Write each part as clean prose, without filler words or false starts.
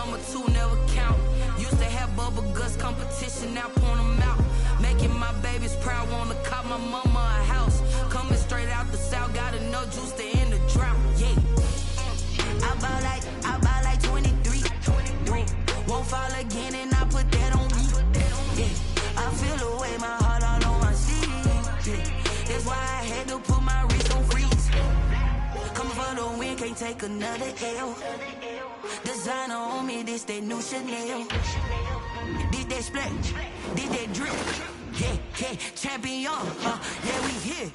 number 2 never count. Used to have bubble guts competition, now point them out. Making my babies proud, wanna cop my mama a house. Coming straight out the south, got enough juice to end the drought. Yeah. I bought like 23. Won't fall again and I put that on me. Yeah. I feel the way, my heart all on my sleeve. Yeah. That's why I had to put my wrist on freeze. Coming for the win, can't take another L. Designer on me, this that new Chanel. Did that splash, did that drip. Yeah, yeah, champion, yeah, we here.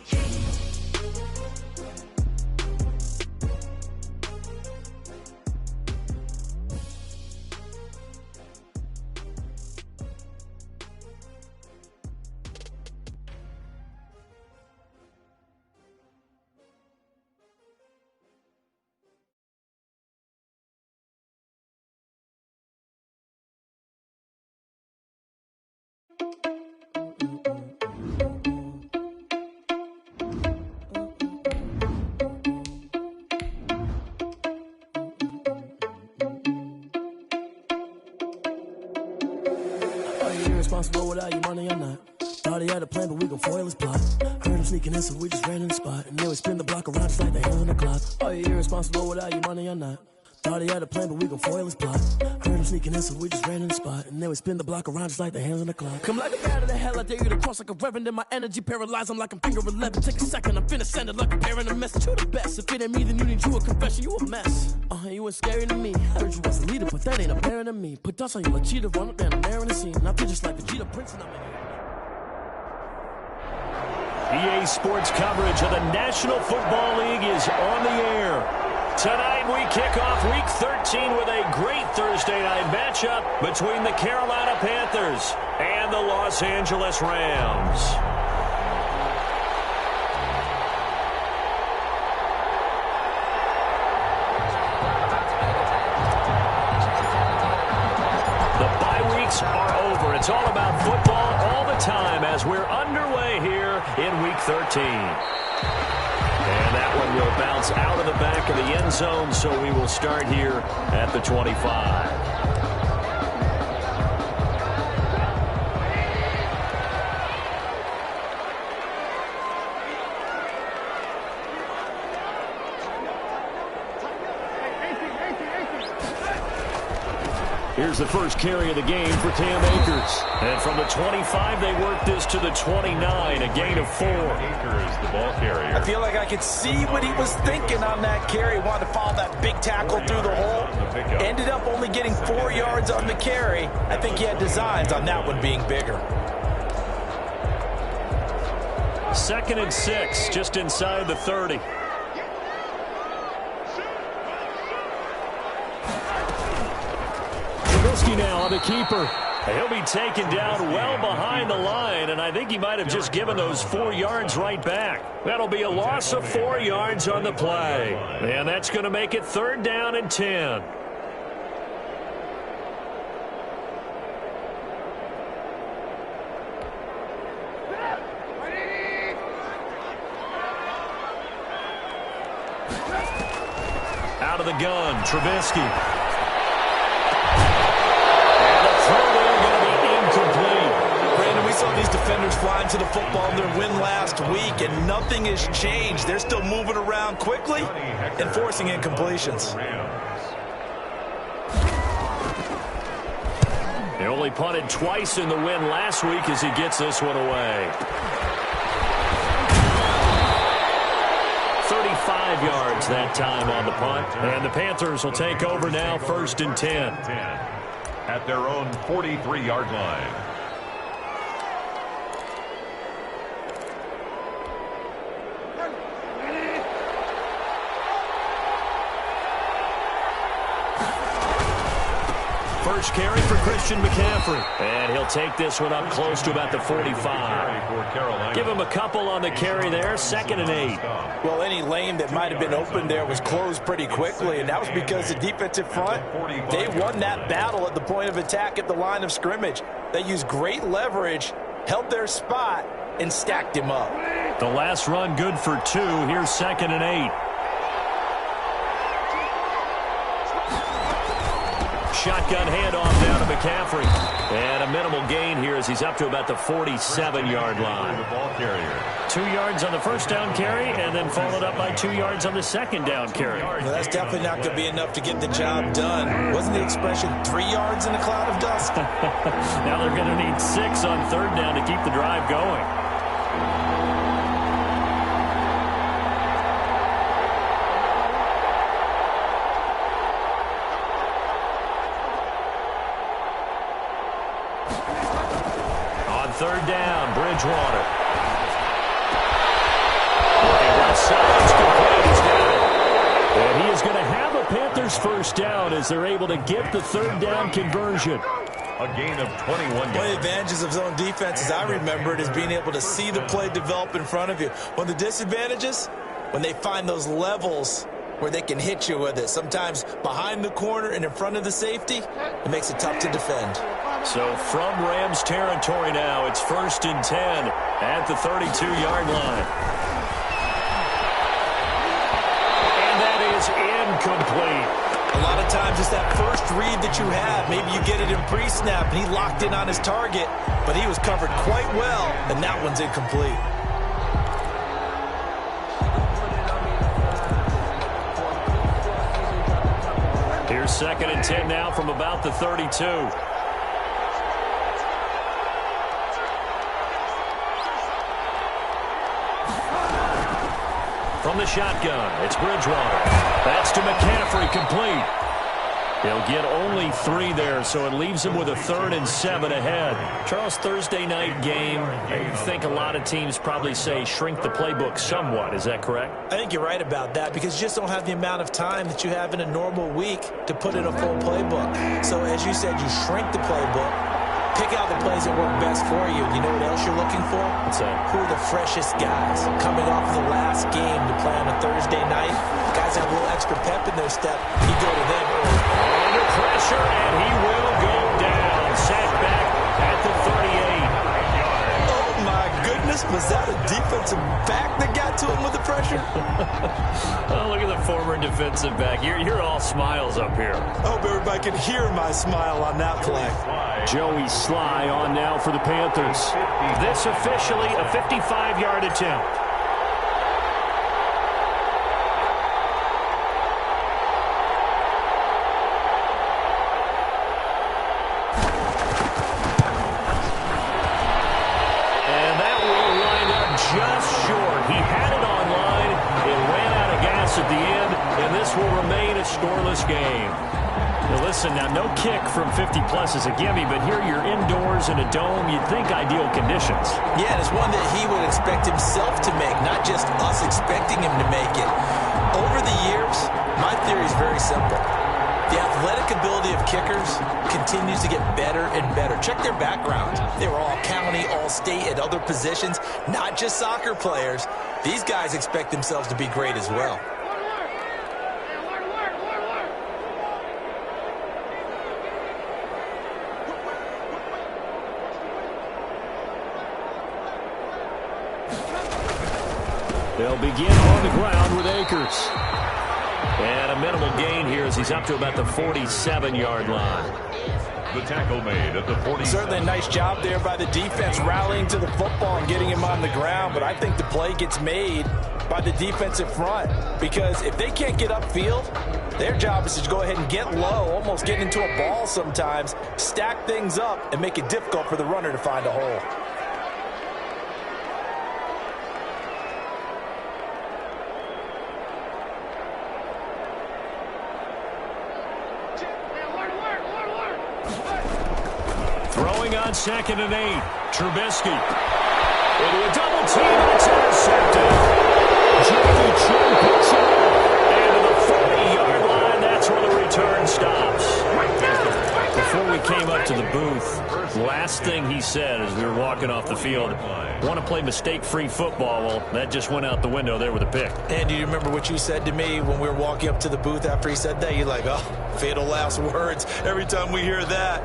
Responsible without your money or not. Thought he had a plan, but we gon' foil his plot. Heard him sneaking in, so we just ran in the spot. And then we spin the block around just like the hands on the clock. Are you irresponsible without your money or not? Thought he had a plan, but we gon' foil his plot. Heard him sneaking in, so we just ran in the spot. And then we spin the block around just like the hands on the clock. Come like a bat of the hell, I dare you to cross like a reverend. In my energy paralyzed, I'm like I'm finger 11. Take a second, I'm finna send it like a parent a message. You the best, if it ain't me, then you need you a confession. You a mess. You ain't scary to me. Heard you was a leader, but that ain't apparent to me. Put dust on you like cheetah, run up down, I'm there in the scene. And I feel just like Vegeta Prince, and I'm EA Sports coverage of the National Football League is on the air. Tonight we kick off Week 13 with a great Thursday night matchup between the Carolina Panthers and the Los Angeles Rams. The bye weeks are over. It's all about football all the time as we're underway here in Week 13. And that one will bounce out of the back of the end zone, so we will start here at the 25. Here's the first carry of the game for Cam Akers. And from the 25, they work this to the 29, a gain of 4. Akers, the ball carrier. I feel like I could see what he was thinking on that carry. Wanted to follow that big tackle through the hole. Ended up only getting 4 yards on the carry. I think he had designs on that one being bigger. 2nd and 6, just inside the 30. Now on the keeper. He'll be taken down well behind the line, and I think he might have just given those 4 yards right back. That'll be a loss of 4 yards on the play. And that's going to make it 3rd down and 10. Out of the gun, Trubisky. We saw these defenders flying to the football in their win last week, and nothing has changed. They're still moving around quickly and forcing incompletions. They only punted twice in the win last week as he gets this one away. 35 yards that time on the punt, and the Panthers will take over now, 1st and 10. At their own 43-yard line. First carry for Christian McCaffrey. And he'll take this one up close to about the 45. Give him a couple on the carry there, 2nd and 8. Well, any lane that might have been open there was closed pretty quickly, and that was because the defensive front, they won that battle at the point of attack at the line of scrimmage. They used great leverage, held their spot, and stacked him up. The last run good for 2. Here's 2nd and 8. shotgun handoff down to McCaffrey. And a minimal gain here as he's up to about the 47-yard line. The ball carrier. 2 yards on the first down carry, and then followed up by 2 yards on the second down carry. Well, that's definitely not going to be enough to get the job done. Wasn't the expression 3 yards in a cloud of dust? Now they're going to need 6 on third down to keep the drive going. On third down, Bridgewater. And he is going to have a Panthers first down as they're able to get the third down conversion. A gain of 21 yards. One of the advantages of zone defense, as I remember it, is being able to see the play develop in front of you. One of the disadvantages, when they find those levels where they can hit you with it, sometimes behind the corner and in front of the safety, it makes it tough to defend. So from Rams territory now, it's 1st and 10 at the 32-yard line. And that is incomplete. A lot of times it's that first read that you have. Maybe you get it in pre-snap and he locked in on his target, but he was covered quite well, and that one's incomplete. Here's 2nd and 10 now from about the 32. From the shotgun, it's Bridgewater. That's to McCaffrey, complete. He'll get only 3 there, so it leaves him with a 3rd and 7 ahead. Charles, Thursday night game, I think a lot of teams probably say shrink the playbook somewhat. Is that correct? I think you're right about that because you just don't have the amount of time that you have in a normal week to put in a full playbook. So as you said, you shrink the playbook, pick out the plays that work best for you. You know what else you're looking for? What's that? Who are the freshest guys coming off the last game to play on a Thursday night? Guys have a little extra pep in their step. You go to them early. Under pressure, and he will go down. Sat back at the 38. Oh, my goodness. Was that a defensive back that got to him with the pressure? Oh, look at the former defensive back. You're all smiles up here. I hope everybody can hear my smile on that play. Joey Sly on now for the Panthers. This officially a 55-yard attempt. And that will line up just short. He had it on line. It ran out of gas at the end, and this will remain a scoreless game. Now listen, now no kick from 50-plus is a gimme, but here you're indoors in a dome. You'd think ideal conditions. Yeah, and it's one that he would expect himself to make, not just us expecting him to make it. Over the years, my theory is very simple. The athletic ability of kickers continues to get better and better. Check their background. They were all county, all state at other positions, not just soccer players. These guys expect themselves to be great as well. They'll begin on the ground with Akers. And a minimal gain here as he's up to about the 47-yard line. The tackle made at the 40. Certainly a nice job there by the defense rallying to the football and getting him on the ground, but I think the play gets made by the defensive front because if they can't get upfield, their job is to go ahead and get low, almost get into a ball sometimes, stack things up, and make it difficult for the runner to find a hole. Throwing on 2nd and 8. Trubisky. Into a double team, and it's intercepted. Jackie Chin picks it up. And to the 40-yard line, that's where the return stops. Before we came up to the booth, last thing he said as we were walking off the field, want to play mistake-free football. Well, that just went out the window there with a pick. And do you remember what you said to me when we were walking up to the booth after he said that? You're like, oh, fatal last words. Every time we hear that,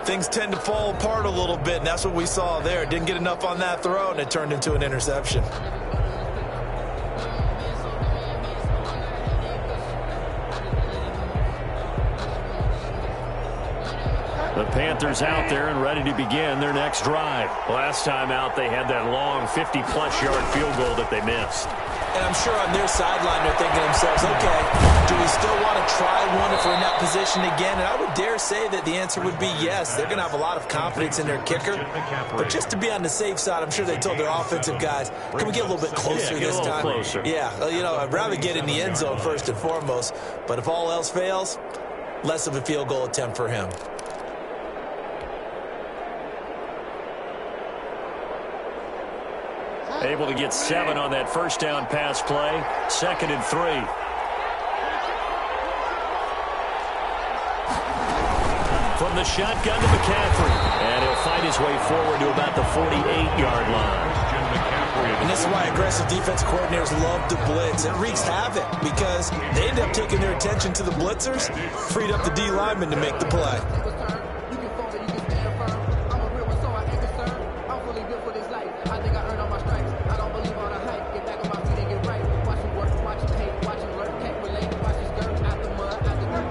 things tend to fall apart a little bit, and that's what we saw there. Didn't get enough on that throw, and it turned into an interception. The Panthers out there and ready to begin their next drive. Last time out, they had that long 50-plus yard field goal that they missed. And I'm sure on their sideline they're thinking to themselves, okay, do we still want to try one if we're in that position again? And I would dare say that the answer would be yes. They're going to have a lot of confidence in their kicker. But just to be on the safe side, I'm sure they told their offensive guys, can we get a little bit closer this time? Closer. Yeah, you know, I'd rather get in the end zone first and foremost. But if all else fails, less of a field goal attempt for him. Able to get 7 on that first down pass play. 2nd and 3. From the shotgun to McCaffrey. And he'll find his way forward to about the 48-yard line. And this is why aggressive defense coordinators love to blitz. It wreaks havoc because they end up taking their attention to the blitzers, freed up the D lineman to make the play.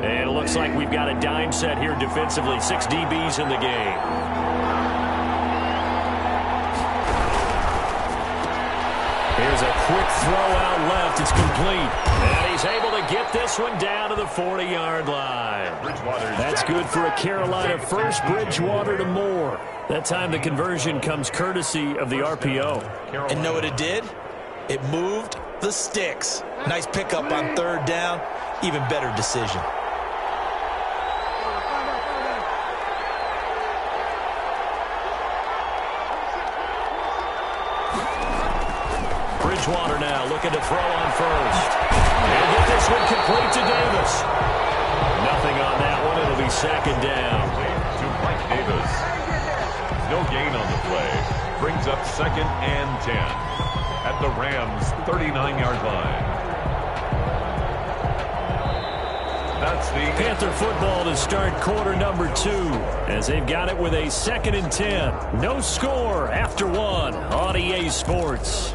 And it looks like we've got a dime set here defensively. 6 DBs in the game. Here's a quick throw out left. It's complete. And he's able to get this one down to the 40-yard line. That's good for a Carolina first. Bridgewater to Moore. That time the conversion comes courtesy of the RPO. And know what it did? It moved the sticks. Nice pickup on 3rd down. Even better decision. Bridgewater now looking to throw on first. And get this one complete to Davis. Nothing on that one. It'll be 2nd down. To Mike Davis. No gain on the play. Brings up 2nd and 10 at the Rams' 39-yard line. That's the Panther football to start quarter number 2 as they've got it with a 2nd and 10. No score after 1 on EA Sports.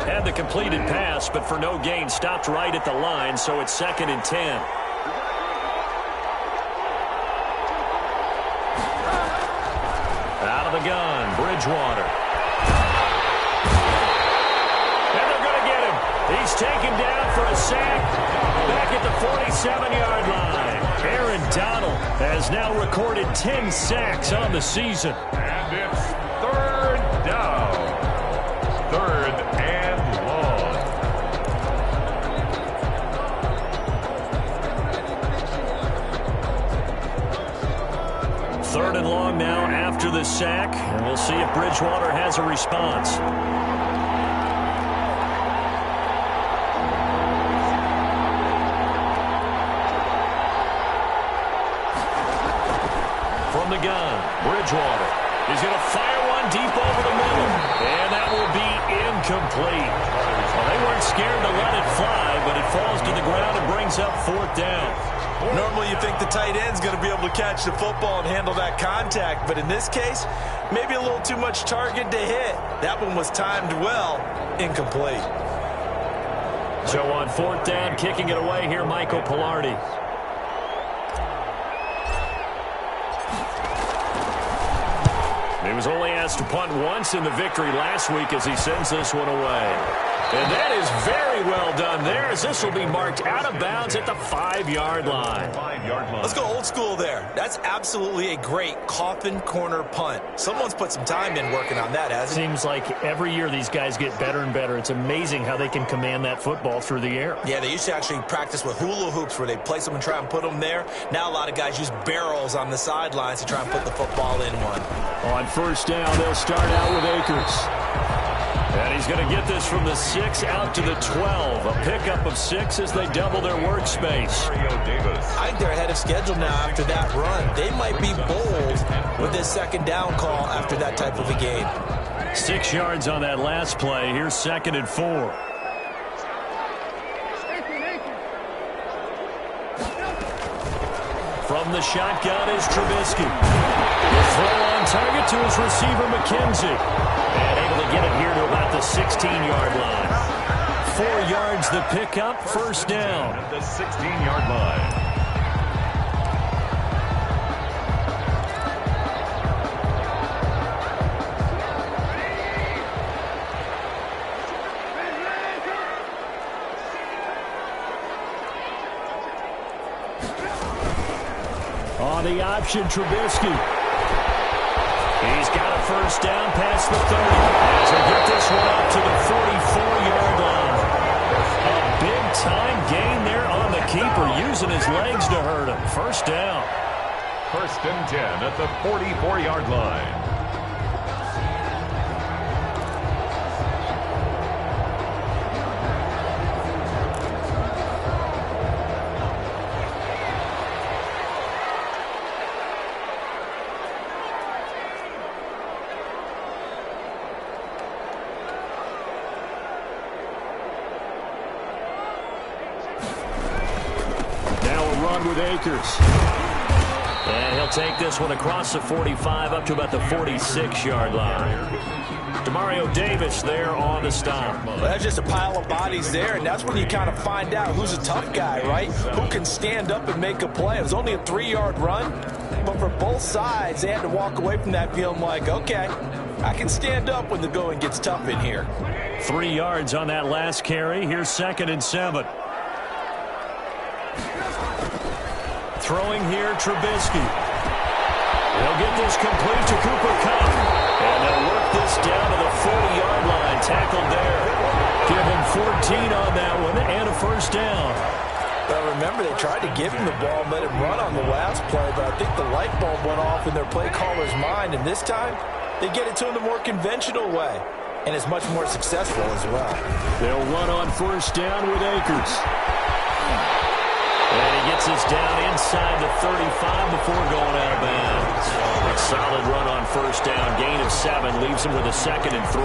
Had the completed pass, but for no gain, stopped right at the line, so it's 2nd and 10. Out of the gun, Bridgewater. And they're going to get him. He's taken down for a sack back at the 47-yard line. Aaron Donald has now recorded 10 sacks on the season. And it's 3rd down. 3rd and long. 3rd and long now after the sack, and we'll see if Bridgewater has a response. From the gun, Bridgewater is going to fire one deep over the middle, and that will be incomplete. Well, they weren't scared to let it fly, but it falls to the ground and brings up 4th down. Normally you think the tight end's going to be able to catch the football and handle that contact, but in this case, maybe a little too much target to hit. That one was timed well, incomplete. So on 4th down, kicking it away here, Michael Pilardi. He was only asked to punt once in the victory last week as he sends this one away. And that is very well done there, as this will be marked out of bounds at the 5-yard line. Let's go old school there. That's absolutely a great coffin corner punt. Someone's put some time in working on that, hasn't he? Seems like every year these guys get better and better. It's amazing how they can command that football through the air. Yeah, they used to actually practice with hula hoops where they place them and try and put them there. Now a lot of guys use barrels on the sidelines to try and put the football in one. On 1st down, they'll start out with Akers. And he's going to get this from the 6 out to the 12. A pickup of 6 as they double their workspace. I think they're ahead of schedule now after that run. They might be bold with this 2nd down call after that type of a game. 6 yards on that last play. Here's 2nd and 4. From the shotgun is Trubisky. The throw on target to his receiver, McKenzie. And able to get it here to about the 16-yard line. 4 yards the pickup, first down. At the 16-yard line. On the option, Trubisky. He's got a first down past the 30. As he'll get this one up to the 44-yard line. A big-time gain there on the keeper, using his legs to hurt him. First down. First and 10 at the 44-yard line. With Akers. And he'll take this one across the 45 up to about the 46-yard line. Demario Davis there on the stop. Well, that's just a pile of bodies there, and that's when you kind of find out who's a tough guy, right? Who can stand up and make a play. It was only a 3-yard run, but for both sides, they had to walk away from that feeling like, okay, I can stand up when the going gets tough in here. 3 yards on that last carry. Here's 2nd and 7. Throwing here, Trubisky. They'll get this complete to Cooper Kupp. And they'll work this down to the 40-yard line. Tackled there. Give him 14 on that one and a first down. But remember, they tried to give him the ball and let him run on the last play, but I think the light bulb went off in their play caller's mind. And this time, they get it to him the more conventional way. And it's much more successful as well. They'll run on first down with Akers. And he gets us down inside the 35 before going out of bounds. A solid run on first down. Gain of 7 leaves him with a 2nd and 3.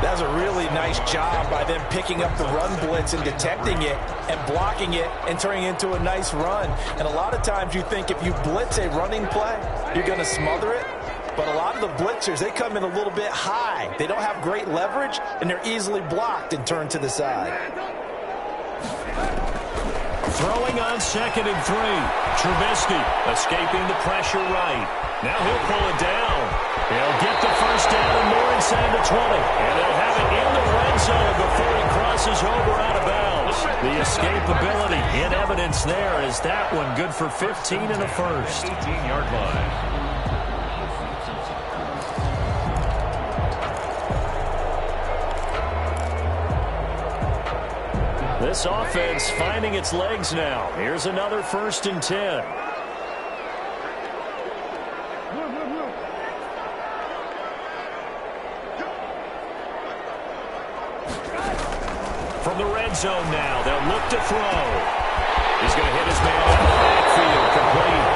That's a really nice job by them picking up the run blitz and detecting it and blocking it and turning it into a nice run. And a lot of times you think if you blitz a running play, you're going to smother it. But a lot of the blitzers, they come in a little bit high. They don't have great leverage, and they're easily blocked and turned to the side. Throwing on 2nd and 3. Trubisky escaping the pressure right. Now he'll pull it down. He'll get the first down and more inside the 20. And they'll have it in the red zone before he crosses over out of bounds. The escapability in evidence there is that one good for 15 and a first. 18-yard line. This offense finding its legs now. Here's another 1st and 10. From the red zone now, they'll look to throw. He's going to hit his man out of the backfield, complete.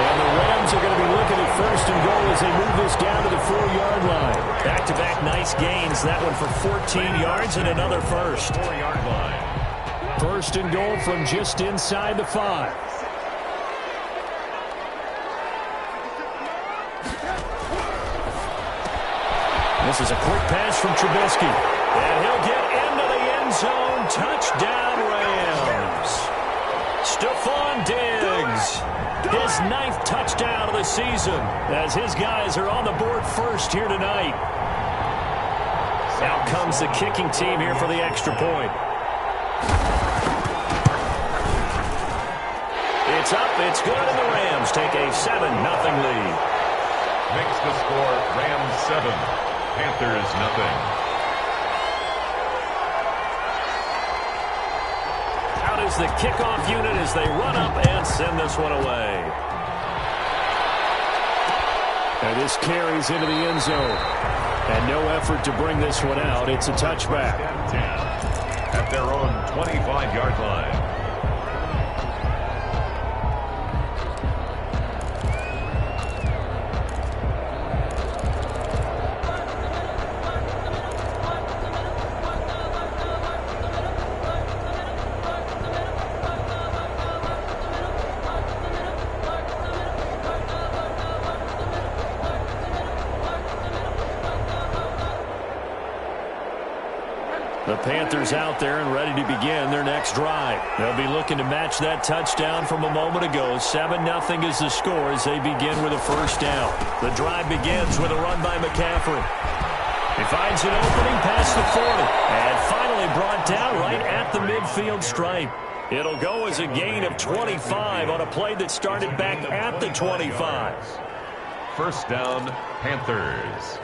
And the Rams are going to be looking at 1st and goal as they move this down to the 4-yard line. Back-to-back nice gains. That one for 14 yards and another first. 4-yard line. 1st and goal from just inside the 5. This is a quick pass from Trubisky. And he'll get into the end zone. Touchdown, Rams. Stephon Diggs. His 9th touchdown of the season as his guys are on the board first here tonight. Out comes the kicking team here for the extra point. It's up, it's good, and the Rams take a 7-0 lead. Makes the score Rams 7, Panthers nothing. Out is the kickoff unit as they run up and send this one away. And this carries into the end zone. And no effort to bring this one out. It's a touchback. At their own 25-yard line. The Panthers out there and ready to begin their next drive. They'll be looking to match that touchdown from a moment ago. 7-0 is the score as they begin with a first down. The drive begins with a run by McCaffrey. He finds an opening past the 40 and finally brought down right at the midfield stripe. It'll go as a gain of 25 on a play that started back at the 25. First down, Panthers.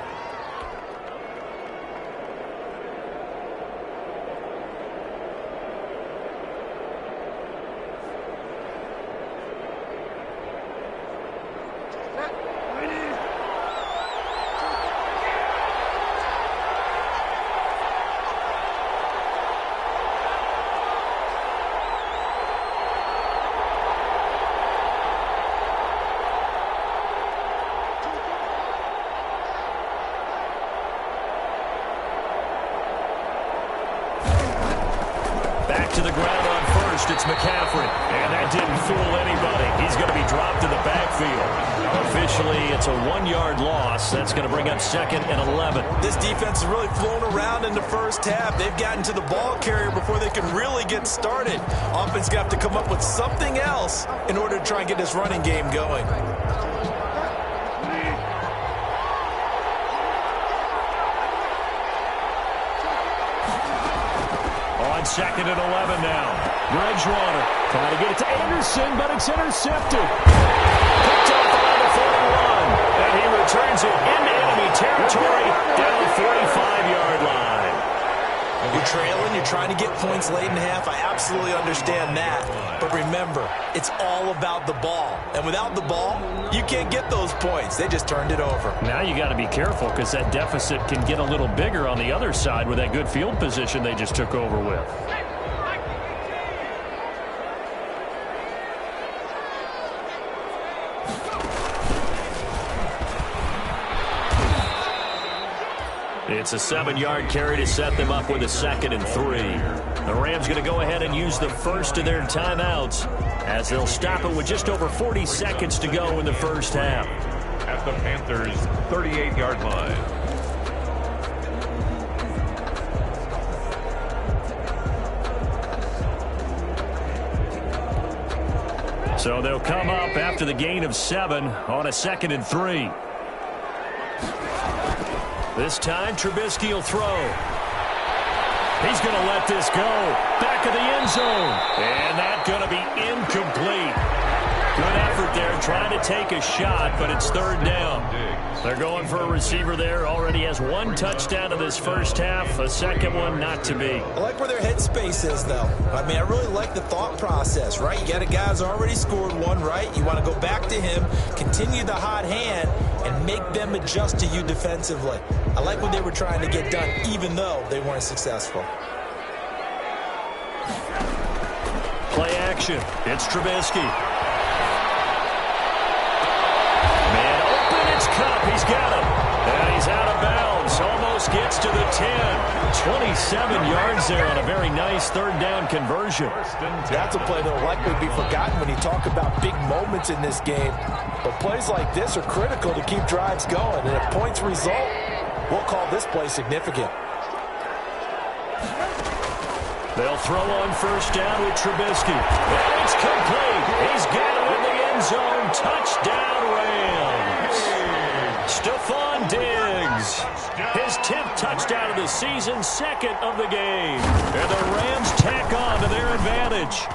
To the ground on first, it's McCaffrey. And that didn't fool anybody. He's going to be dropped in the backfield. Officially, it's a 1-yard loss. That's going to bring up 2nd and 11. This defense has really flown around in the first half. They've gotten to the ball carrier before they can really get started. Offense going to have to come up with something else in order to try and get this running game going. Second and 11 now. Bridgewater trying to get it to Anderson, but it's intercepted. Picked up around the 41, and he returns it into enemy territory down the 45-yard line. You're trailing, you're trying to get points late in the half. I absolutely understand that. But remember, it's all about the ball. And without the ball, you can't get those points. They just turned it over. Now you got to be careful because that deficit can get a little bigger on the other side with that good field position they just took over with. It's a 7-yard carry to set them up with a 2nd and 3. The Rams going to go ahead and use the first of their timeouts as they'll stop it with just over 40 seconds to go in the first half. At the Panthers' 38-yard line. So they'll come up after the gain of 7 on a 2nd and 3. This time, Trubisky will throw. He's going to let this go. Back of the end zone. And that's going to be incomplete. Good effort there, trying to take a shot, but it's 3rd down. They're going for a receiver there. Already has 1 touchdown in this first half. A second one not to be. I like where their headspace is, though. I mean, I really like the thought process, right? You got a guy who's already scored 1, right? You want to go back to him, continue the hot hand, and make them adjust to you defensively. I like what they were trying to get done, even though they weren't successful. Play action. It's Trubisky. Cup, he's got him. And he's out of bounds. Almost gets to the 10. 27 yards there on a very nice 3rd down conversion. That's a play that will likely be forgotten when you talk about big moments in this game. But plays like this are critical to keep drives going. And if points result, we'll call this play significant. They'll throw on first down with Trubisky. And it's complete. He's got it in the end zone. Touchdown, Rams. Stephon Diggs, his 10th touchdown of the season, 2nd of the game. And the Rams tack on to their advantage.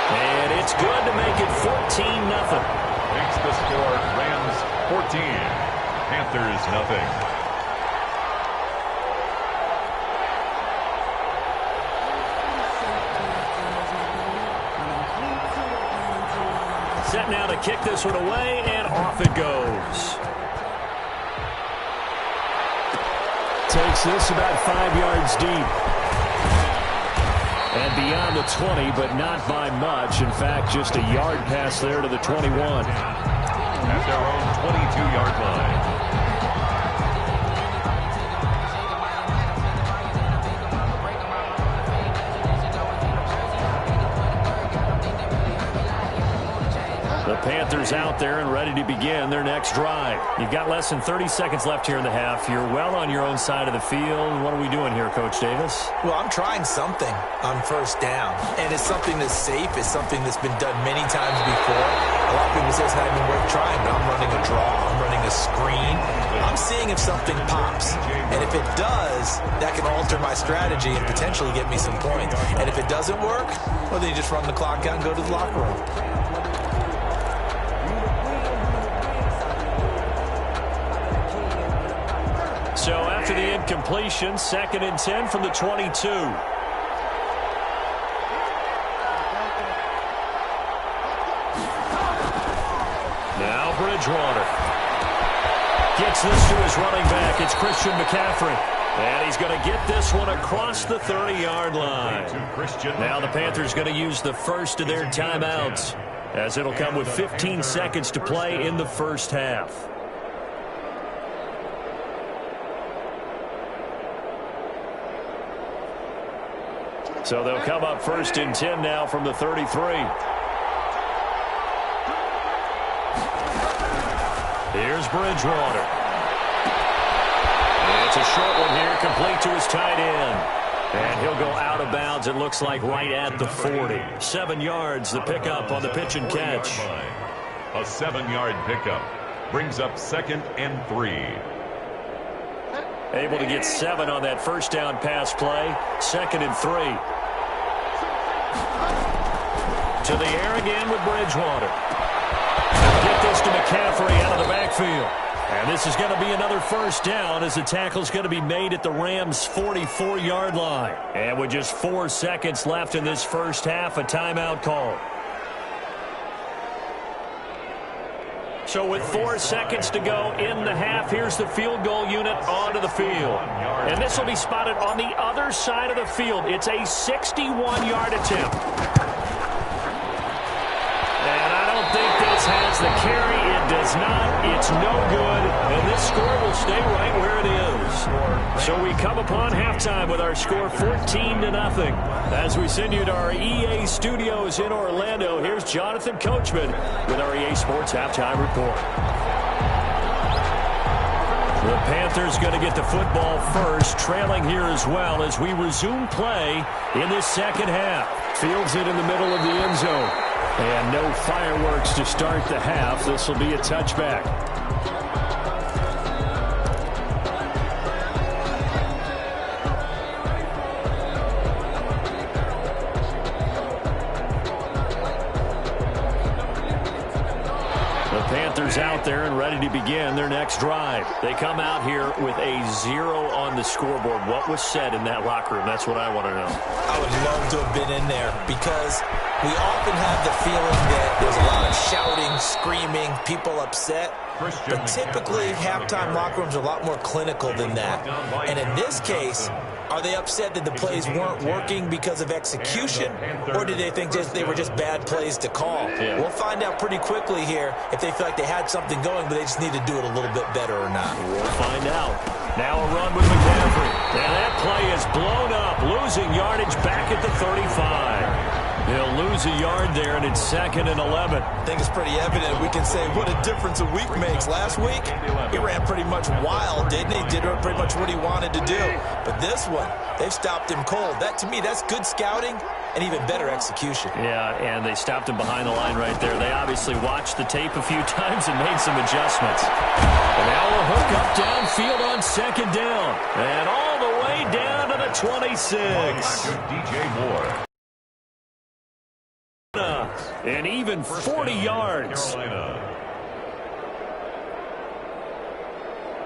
And it's good to make it 14-0. Makes the score Rams 14, Panthers nothing. Set now to kick this one away, and off it goes. Takes this about 5 yards deep. And beyond the 20, but not by much. In fact, just a yard pass there to the 21. At their own 22-yard line. The Panthers Panthers out there and ready to begin their next drive. You've got less than 30 seconds left here in the half. You're well on your own side of the field. What are we doing here, Coach Davis? Well, I'm trying something on first down, and it's something that's safe. It's something that's been done many times before. A lot of people say it's not even worth trying, but I'm running a draw. I'm running a screen. I'm seeing if something pops, and if it does, that can alter my strategy and potentially get me some points. And if it doesn't work, well, then you just run the clock out and go to the locker room. So after the incompletion, 2nd and 10 from the 22. Now Bridgewater gets this to his running back. It's Christian McCaffrey. And he's going to get this one across the 30-yard line. Now the Panthers going to use the first of their timeouts, as it'll come with 15 seconds to play in the first half. So they'll come up 1st and 10 now from the 33. Here's Bridgewater. It's a short one here, complete to his tight end. And he'll go out of bounds, it looks like, right at the 40. 7 yards, the pickup on the pitch and catch. A 7-yard pickup brings up 2nd and 3. Able to get 7 on that first down pass play. 2nd and 3. To the air again with Bridgewater. They'll get this to McCaffrey out of the backfield. And this is going to be another first down, as the tackle's going to be made at the Rams' 44-yard line. And with just 4 seconds left in this first half, a timeout call. So with 4 seconds to go in the half, here's the field goal unit onto the field. And this will be spotted on the other side of the field. It's a 61-yard attempt. And I don't think this has the carry. It does not. It's no good. And this score will stay right where it is. So we come upon halftime with our score 14-0. As we send you to our EA studios in Orlando, here's Jonathan Coachman with our EA Sports Halftime Report. The Panthers going to get the football first, trailing here as well as we resume play in this second half. Fields it in the middle of the end zone. And no fireworks to start the half. This will be a touchback. Panthers out there and ready to begin their next drive. They come out here with a 0 on the scoreboard. What was said in that locker room? That's what I want to know. I would love to have been in there, because we often have the feeling that there's a lot of shouting, screaming, people upset. But typically, halftime locker rooms are a lot more clinical than that. And in this case, are they upset that the plays weren't working because of execution, or do they think they were just bad plays to call? Yeah. We'll find out pretty quickly here if they feel like they had something going, but they just need to do it a little bit better or not. We'll find out. Now a run with McCaffrey. And that play is blown up, losing yardage back at the 35. He'll lose a yard there, and it's 2nd and 11. I think it's pretty evident. We can say what a difference a week makes. Last week, he ran pretty much wild, didn't he? Did pretty much what he wanted to do. But this one, they've stopped him cold. That, to me, that's good scouting and even better execution. Yeah, and they stopped him behind the line right there. They obviously watched the tape a few times and made some adjustments. And now a hook up downfield on 2nd down. And all the way down to the 26. DJ Moore. And even 40 yards.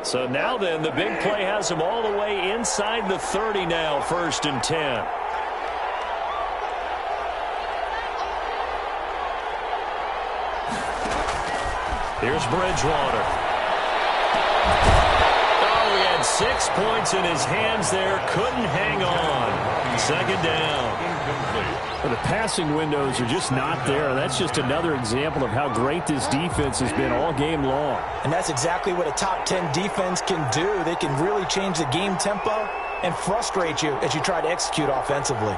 So now then, the big play has him all the way inside the 30 now, 1st and 10. Here's Bridgewater. Oh, he had 6 points in his hands there. Couldn't hang on. 2nd down. The passing windows are just not there. That's just another example of how great this defense has been all game long. And that's exactly what a top 10 defense can do. They can really change the game tempo and frustrate you as you try to execute offensively.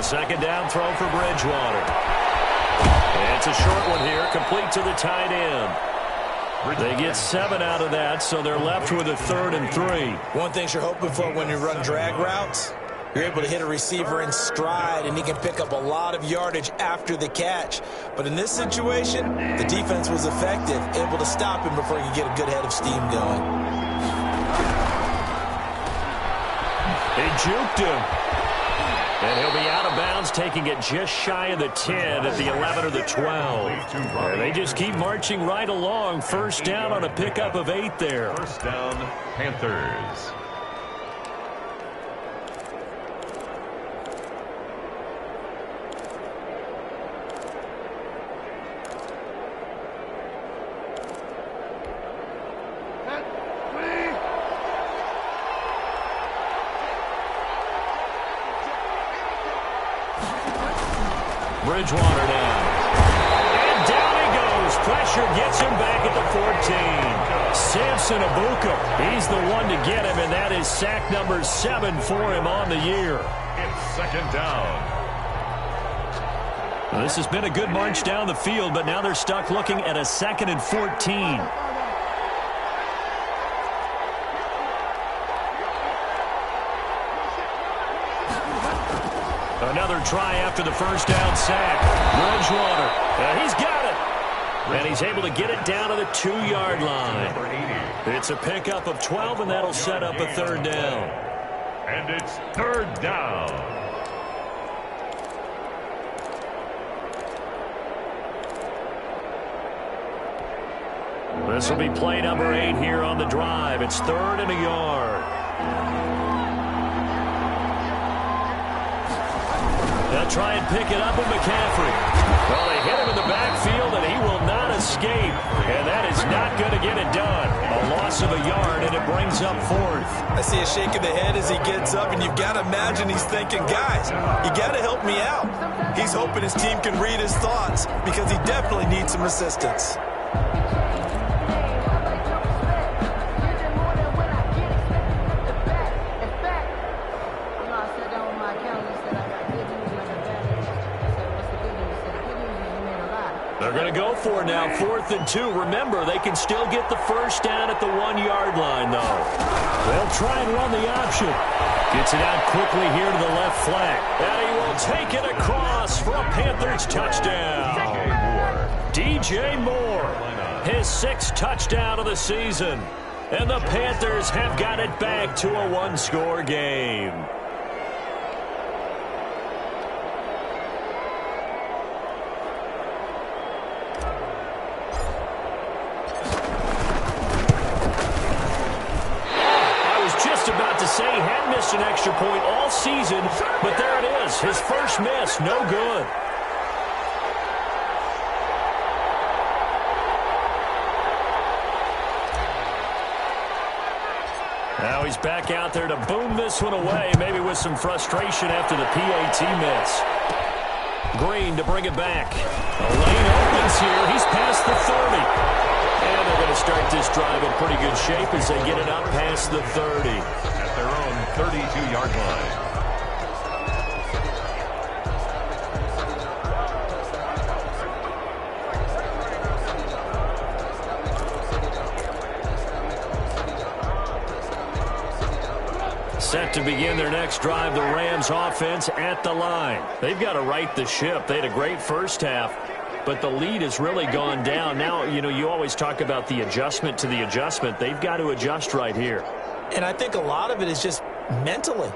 second down throw for Bridgewater. And it's a short one here, complete to the tight end. They get 7 out of that, so they're left with a 3rd and 3. One thing you're hoping for when you run drag routes, you're able to hit a receiver in stride, and he can pick up a lot of yardage after the catch. But in this situation, the defense was effective, able to stop him before he could get a good head of steam going. They juked him. And he'll be out of bounds, taking it just shy of the 10 at the 11 or the 12. And they just keep marching right along. First down on a pickup of 8 there. First down, Panthers. Bridgewater down. And down he goes. Pressure gets him back at the 14. Samson Abuka, he's the one to get him, and that is sack number 7 for him on the year. It's second down. Well, this has been a good march down the field, but now they're stuck looking at a 2nd and 14. Another try after the first down sack. Bridgewater, he's got it. And he's able to get it down to the 2-yard line. It's a pickup of 12, and that'll set up a 3rd down. And it's 3rd down. This will be play number 8 here on the drive. It's 3rd and a yard. They'll try and pick it up with McCaffrey. Well, they hit him in the backfield, and he will not escape. And that is not going to get it done. A loss of a yard, and it brings up 4th. I see a shake of the head as he gets up, and you've got to imagine he's thinking, guys, you got to help me out. He's hoping his team can read his thoughts because he definitely needs some assistance. They're going to go for it now, 4th and 2. Remember, they can still get the first down at the 1-yard line, though. They'll try and run the option. Gets it out quickly here to the left flank. And he will take it across for a Panthers touchdown. DJ Moore, his 6th touchdown of the season. And the Panthers have got it back to a 1-score game. Say he had missed an extra point all season, but there it is. His first miss, no good. Now he's back out there to boom this one away, maybe with some frustration after the PAT miss. Green to bring it back. A lane opens here. He's past the 30. And they're going to start this drive in pretty good shape as they get it up past the 30. Their own 32-yard line. Set to begin their next drive, the Rams offense at the line. They've got to right the ship. They had a great first half, but the lead has really gone down. Now, you always talk about the adjustment to the adjustment. They've got to adjust right here. And I think a lot of it is just mentally.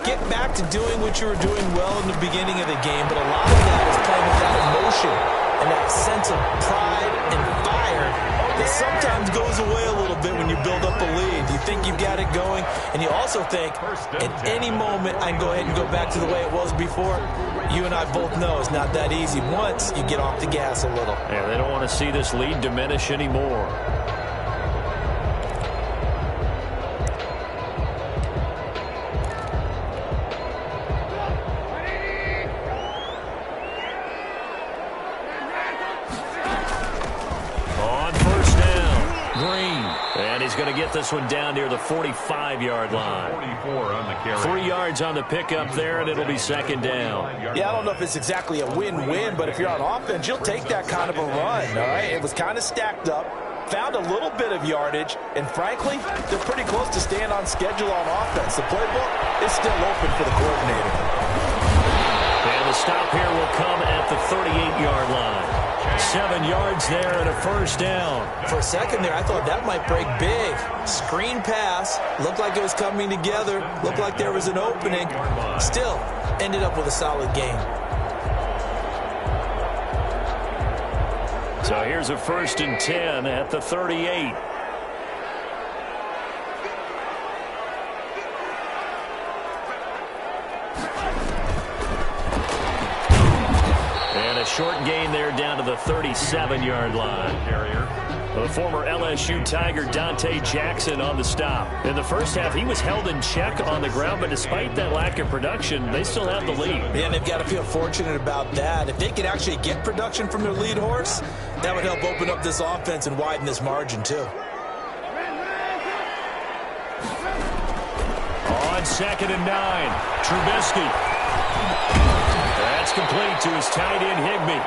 Get back to doing what you were doing well in the beginning of the game, but a lot of that is playing with that emotion and that sense of pride and fire that sometimes goes away a little bit when you build up a lead. You think you've got it going, and you also think at any moment I can go ahead and go back to the way it was before. You and I both know it's not that easy once you get off the gas a little. Yeah, they don't want to see this lead diminish anymore. going to get this one down near the 45-yard line. 44 on the carry. 3 yards on the pickup there, and it'll be second down. Yeah, I don't know if it's exactly a win-win, but if you're on offense, you'll take that kind of a run, all right? It was kind of stacked up, found a little bit of yardage, and frankly, they're pretty close to staying on schedule on offense. The playbook is still open for the coordinator. And the stop here will come at the 38-yard line. 7 yards there and a first down. For a second there, I thought that might break big. Screen pass. Looked like it was coming together. Looked like there was an opening. Still, ended up with a solid game. So here's a 1st and 10 at the 38. A short gain there down to the 37-yard line. The former LSU Tiger Dante Jackson on the stop. In the first half, he was held in check on the ground, but despite that lack of production, they still have the lead. Yeah, and they've got to feel fortunate about that. If they could actually get production from their lead horse, that would help open up this offense and widen this margin, too. On 2nd and 9, Trubisky. That's complete to his tight end, Higbee.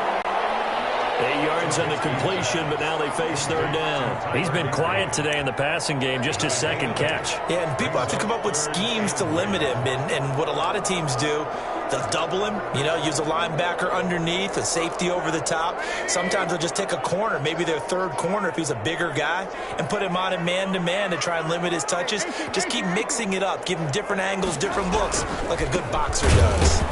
8 yards on the completion, but now they face 3rd down. He's been quiet today in the passing game, just his 2nd catch. Yeah, and people have to come up with schemes to limit him, and what a lot of teams do, they'll double him, use a linebacker underneath, a safety over the top. Sometimes they'll just take a corner, maybe their 3rd corner if he's a bigger guy, and put him on a man-to-man to try and limit his touches. Just keep mixing it up, give him different angles, different looks, like a good boxer does.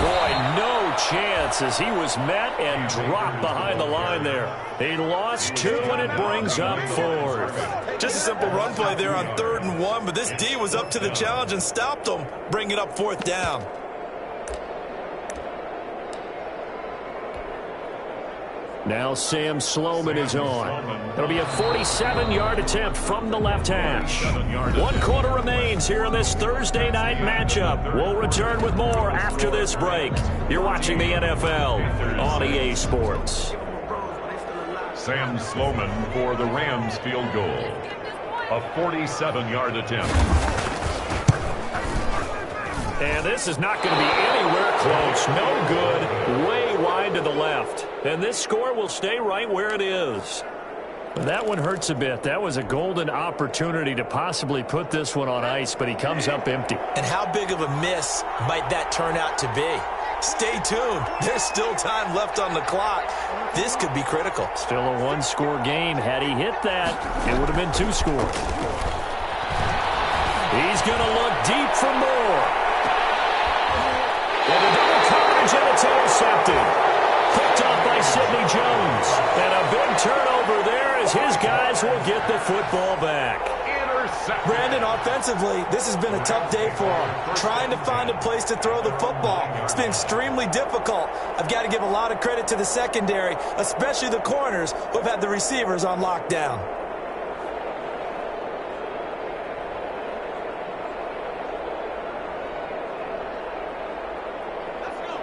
Boy, no chance as he was met and dropped behind the line there. He lost 2, and it brings up 4th. Just a simple run play there on 3rd and 1, but this D was up to the challenge and stopped him, bringing up 4th down. Now Sam Sloman is on. It'll be a 47-yard attempt from the left hash. 1 quarter remains here in this Thursday night matchup. We'll return with more after this break. You're watching the NFL on EA Sports. Sam Sloman for the Rams field goal. A 47-yard attempt. And this is not going to be anywhere close. No good. Way wide to the left. And this score will stay right where it is. That one hurts a bit. That was a golden opportunity to possibly put this one on ice, but he comes up empty. And how big of a miss might that turn out to be? Stay tuned. There's still time left on the clock. This could be critical. Still a 1-score game. Had he hit that, it would have been 2 scores. He's going to look deep for more. And a double coverage, and it's intercepted. Picked off by Sidney Jones. And a big turnover there as his guys will get the football back. Brandon, offensively, this has been a tough day for him. Trying to find a place to throw the football. It's been extremely difficult. I've got to give a lot of credit to the secondary, especially the corners who have had the receivers on lockdown.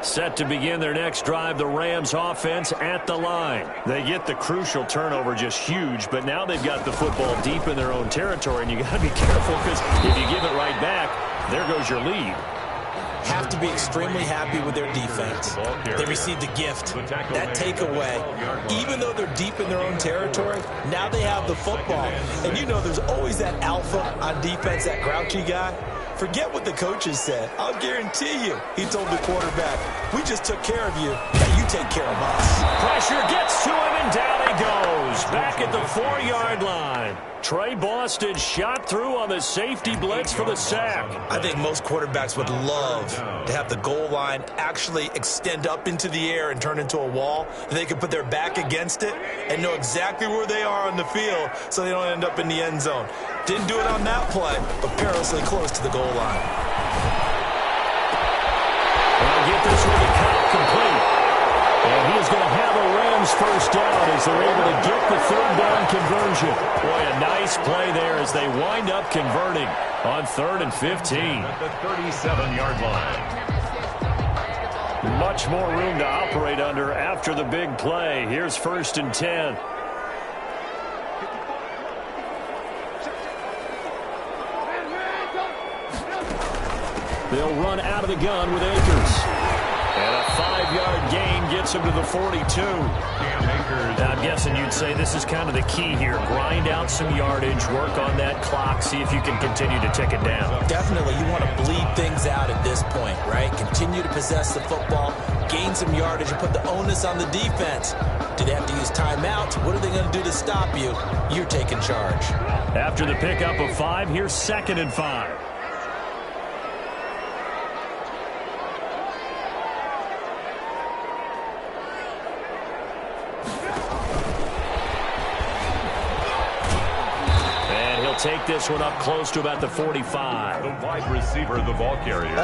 Set to begin their next drive, the Rams offense at the line. They get the crucial turnover, just huge, but now they've got the football deep in their own territory, and you got to be careful because if you give it right back, there goes your lead. Have to be extremely happy with their defense. They received a gift. That takeaway, even though they're deep in their own territory, now they have the football. And there's always that alpha on defense, that grouchy guy. Forget what the coaches said. I'll guarantee you, he told the quarterback, we just took care of you, now you take care of us. Pressure gets to him, and down he goes. Back at the 4-yard line. Trey Boston shot through on the safety blitz for the sack. I think most quarterbacks would love to have the goal line actually extend up into the air and turn into a wall. They could put their back against it and know exactly where they are on the field so they don't end up in the end zone. Didn't do it on that play, but perilously close to the goal line. They'll get this one to Cobb complete. And he is going to have a Rams first down as they're able to get the 3rd down conversion. Boy, a nice play there as they wind up converting on 3rd and 15. At the 37-yard line. Much more room to operate under after the big play. Here's 1st and 10. They'll run out of the gun with Akers. And a 5-yard gain gets him to the 42. Now, I'm guessing you'd say this is kind of the key here. Grind out some yardage, work on that clock, see if you can continue to tick it down. Definitely, you want to bleed things out at this point, right? Continue to possess the football, gain some yardage, and put the onus on the defense. Do they have to use timeouts? What are they going to do to stop you? You're taking charge. After the pickup of 5, here's 2nd and 5. Take this one up close to about the 45. The wide receiver, the ball carrier.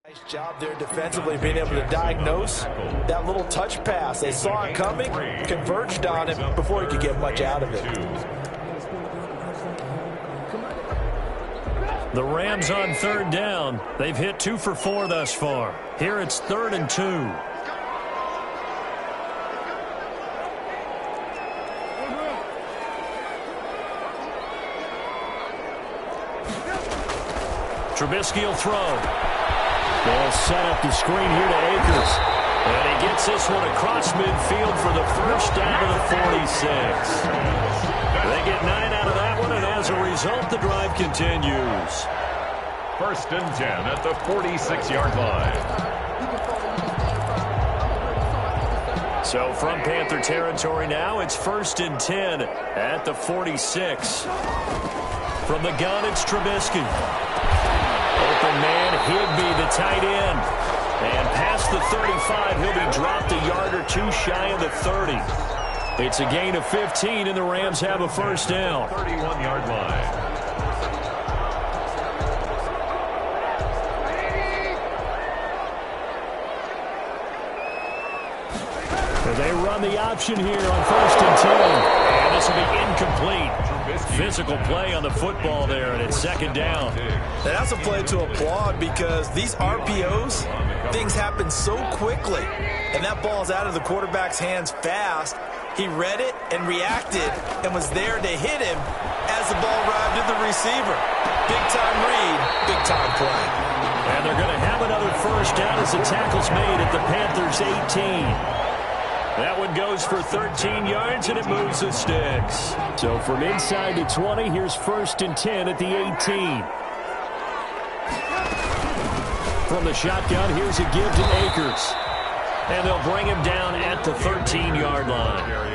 Nice job there defensively, being able to diagnose that little touch pass. They saw it coming, converged on it before he could get much out of it. The Rams on 3rd down. They've hit 2 for 4 thus far. Here it's 3rd and 2. Trubisky will throw. They'll set up the screen here to Akers. And he gets this one across midfield for the first down to the 46. They get 9 out of that one, and as a result, the drive continues. 1st and 10 at the 46-yard line. So from Panther territory now, it's 1st and 10 at the 46. From the gun, it's Trubisky. Open man, Higbee, the tight end. And past the 35, he'll be dropped a yard or 2 shy of the 30. It's a gain of 15, and the Rams have a first down. 31-yard line. They run the option here on 1st and 10. And this will be incomplete. Physical play on the football there, and it's 2nd down. And that's a play to applaud because these RPOs, things happen so quickly. And that ball's out of the quarterback's hands fast. He read it and reacted and was there to hit him as the ball arrived at the receiver. Big-time read, big-time play. And they're going to have another first down as the tackle's made at the Panthers' 18. That one goes for 13 yards, and it moves the sticks. So from inside the 20, here's 1st and 10 at the 18. From the shotgun, here's a give to Akers. And they'll bring him down at the 13-yard line.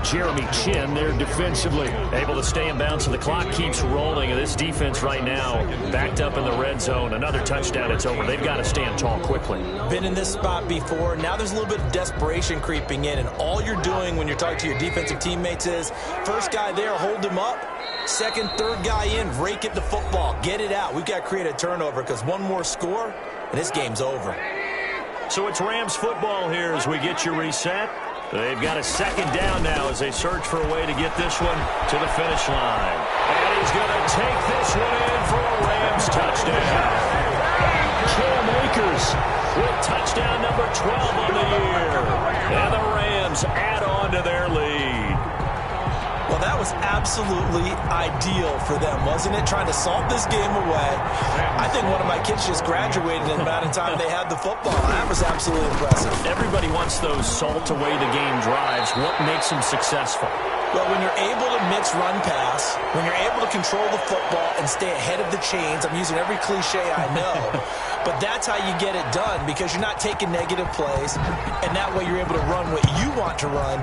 Jeremy Chin there defensively, able to stay in bounds, so the clock keeps rolling. And this defense right now backed up in the red zone. Another touchdown, it's over. They've got to stand tall quickly. Been in this spot before. Now there's a little bit of desperation creeping in, and all you're doing when you're talking to your defensive teammates is first guy there, hold him up. Second, third guy in, rake at the football. Get it out. We've got to create a turnover because one more score, and this game's over. So it's Rams football here as we get you reset. They've got a 2nd down now as they search for a way to get this one to the finish line. And he's going to take this one in for a Rams touchdown. Cam Akers with touchdown number 12 on the year. And the Rams add on to their lead. Well, that was absolutely ideal for them, wasn't it? Trying to salt this game away. I think one of my kids just graduated in the amount of time they had the football. That was absolutely impressive. Everybody wants those salt away the game drives. What makes them successful? Well, when you're able to mix run pass, when you're able to control the football and stay ahead of the chains, I'm using every cliche I know, but that's how you get it done because you're not taking negative plays, and that way you're able to run what you want to run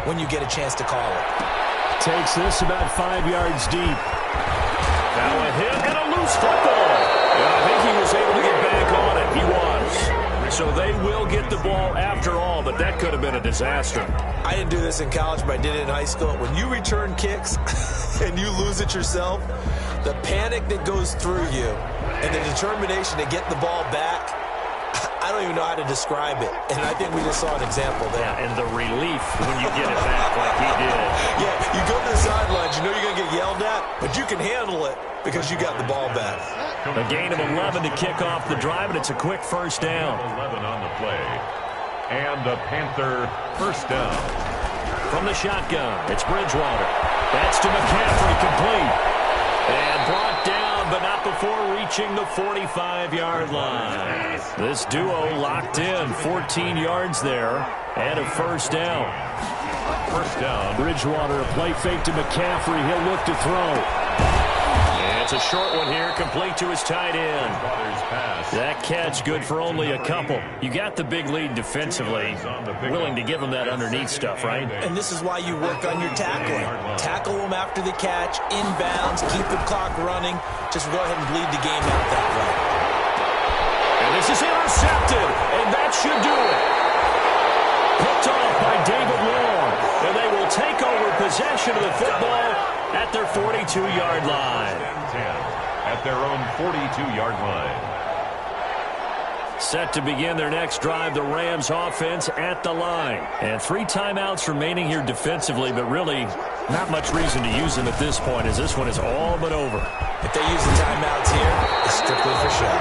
when you get a chance to call it. Takes this about 5 yards deep. Now a hit and a loose football. And I think he was able to get back on it. He was. So they will get the ball after all, but that could have been a disaster. I didn't do this in college, but I did it in high school. When you return kicks and you lose it yourself, the panic that goes through you and the determination to get the ball back, I don't even know how to describe it. And I think we just saw an example there. Yeah, and the relief when you get it back like he did. Yeah, you go to the sidelines, you know you're going to get yelled at, but you can handle it because you got the ball back. A gain of 11 to kick off the drive, and it's a quick first down. 11 on the play. And a Panther first down. From the shotgun, it's Bridgewater. That's to McCaffrey, complete. And brought down, but not before reaching the 45-yard line. This duo locked in, 14 yards there, and a first down. First down. Bridgewater, a play fake to McCaffrey. He'll look to throw. And it's a short one here, complete to his tight end. That catch good for only a couple. You got the big lead defensively. Willing to give him that underneath stuff, right? And this is why you work on your tackling. Tackle them after the catch, inbounds, keep the clock running. Just go ahead and bleed the game out that way. And this is intercepted, and that should do it. Picked off by David Long, and they will take over possession of the football at their 42-yard line. At their own 42-yard line. Set to begin their next drive, the Rams offense at the line. And 3 timeouts remaining here defensively, but really not much reason to use them at this point, as this one is all but over. If they use the timeouts here, it's strictly for show.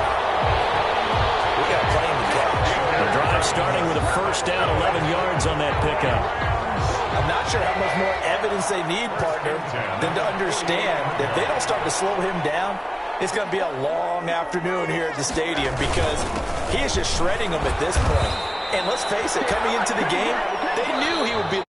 We got plenty to catch. The drive starting with a first down, 11 yards on that pickup. I'm not sure how much more evidence they need, partner, than to understand that if they don't start to slow him down, it's going to be a long afternoon here at the stadium because he is just shredding them at this point. And let's face it, coming into the game, they knew he would be